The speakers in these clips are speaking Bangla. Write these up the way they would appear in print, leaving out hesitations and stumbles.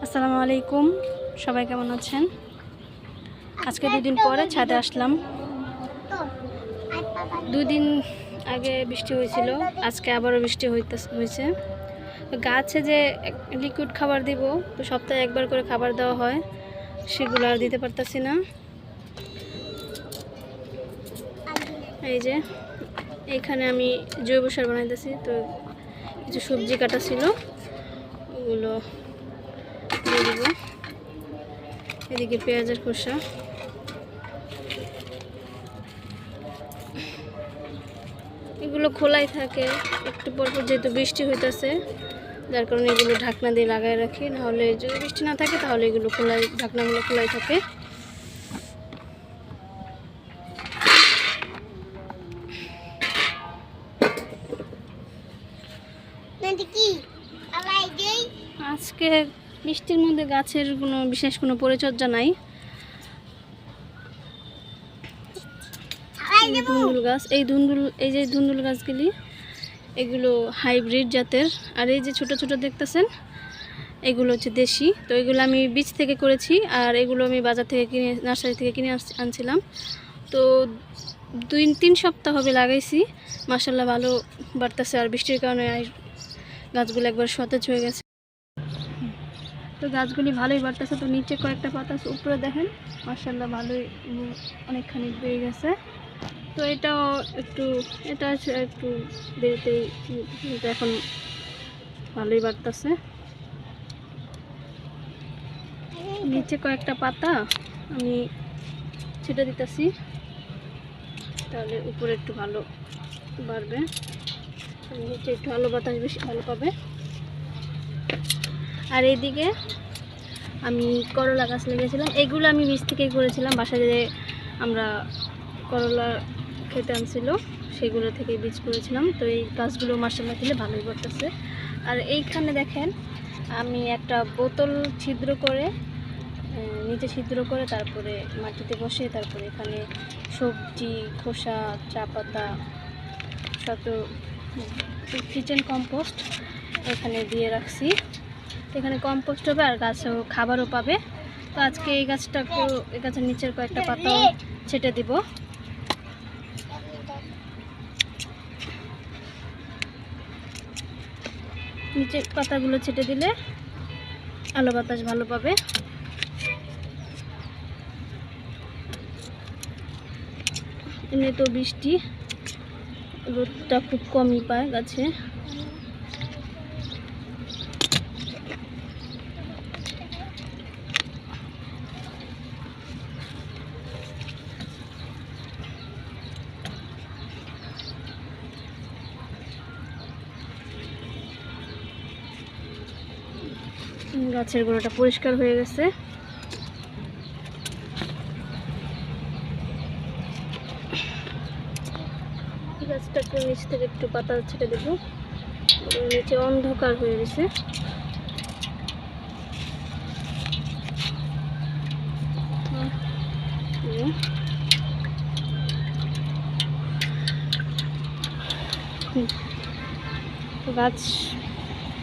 আসসালামু আলাইকুম, সবাই কেমন আছেন? আজকে 2 দিন পরে ছাদে আসলাম। 2 দিন আগে বৃষ্টি হয়েছিল, আজকে আবারও বৃষ্টি হয়েছে। গাছে যে লিকুইড খাবার দিব, তো সপ্তাহে একবার করে খাবার দেওয়া হয়, সেগুলো আর দিতে পারতাছি না। এই যে এইখানে আমি জৈব সার বানাইতেছি, তো কিছু সবজি কাটা ছিল, ওগুলো দিয়ে দিব। এদিকে পেঁয়াজের খোসা, এগুলো খোলাই থাকে। একটু পর পর যেহেতু বৃষ্টি হইতেছে, যার কারণে এগুলো ঢাকনা দিয়ে লাগাই রাখি, নাহলে যদি বৃষ্টি না থাকে তাহলে এগুলো খোলাই, ঢাকনাগুলো খোলাই থাকে। আজকে বৃষ্টির মধ্যে গাছের কোনো বিশেষ কোনো পরিচর্যা নাই। ধুন্দুল গাছ, এই যে ধুন্দুল গাছগুলি, এগুলো হাইব্রিড জাতের। আর এই যে ছোট ছোট দেখতেছেন, এগুলো হচ্ছে দেশি। তো এগুলো আমি বীজ থেকে করেছি, আর এগুলো আমি বাজার থেকে নার্সারি থেকে কিনে আনছিলাম। তো 2-3 সপ্তাহ হবে লাগাইছি, মাশাআল্লাহ ভালো বাড়তেছে। আর বৃষ্টির কারণে গাছগুলো একবার সতেজ হয়ে গেছে। তো গাছগুলি ভালোই বাড়তেছে। তো নিচে কয়েকটা পাতা আছে, উপরে দেখেন মাশাআল্লাহ ভালোই অনেকখানি বেড়ে গেছে। তো এটা একটু দেরিতেই, এটা এখন ভালোই বাড়তেছে। নিচে কয়েকটা পাতা আমি ছেটে দিতেছি, তাহলে উপরে একটু ভালো বাড়বে, নিচে একটু আলো বাতাস বেশি ভালো পাবে। আর এইদিকে আমি করলা গাছ লেগেছিলাম, এগুলো আমি বীজ থেকেই করেছিলাম। বাসায় যে আমরা করলা খেতে আনছিল, সেগুলো থেকে বীজ করেছিলাম। তো এই গাছগুলো মাশাআল্লাহ দিলে ভালোই বাড়তেছে। আর এইখানে দেখেন আমি একটা বোতল ছিদ্র করে, নিচে ছিদ্র করে, তারপরে মাটিতে বসে, তারপরে এখানে সবজি খোসা, চা পাতা, কিচেন কম্পোস্ট এখানে দিয়ে রাখছি। এখানে কম্পোস্ট হবে আর গাছও খাবারও পাবে। তো আজকে এই গাছের নিচের কয়েকটা পাতাও ছেটে দিব। নিচের পাতাগুলো ছেটে দিলে আলো বাতাস ভালো পাবে। এমনি তো বৃষ্টি, রোদটা খুব কমই পায় গাছে। গাছের গোড়াটা পরিষ্কার হয়ে গেছে। গাছটাকে নিচ থেকে একটু পাতা ছেটে দেব, নিচে অন্ধকার হয়ে গেছে। গাছ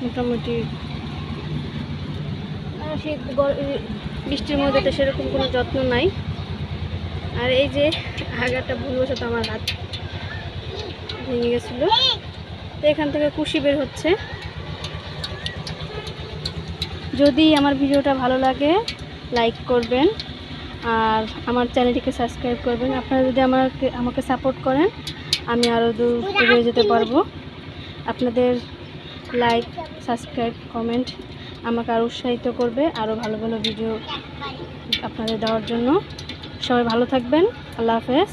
মোটামুটি বৃষ্টির মধ্যে তো সেরকম কোনো যত্ন নাই। আর এই যে আগাটা ভুলবশত আমার হাত ভেঙে গেছিল, তো এখান থেকে কুশি বের হচ্ছে। যদি আমার ভিডিওটা ভালো লাগে লাইক করবেন, আর আমার চ্যানেলটিকে সাবস্ক্রাইব করবেন। আপনারা যদি আমাকে সাপোর্ট করেন, আমি আরও দূর এগিয়ে যেতে পারবো। আপনাদের লাইক, সাবস্ক্রাইব, কমেন্ট আমাকে আরও উৎসাহিত করবে আরও ভালো ভালো ভিডিও আপনাদের দেওয়ার জন্য। সবাই ভালো থাকবেন। আল্লাহ হাফেজ।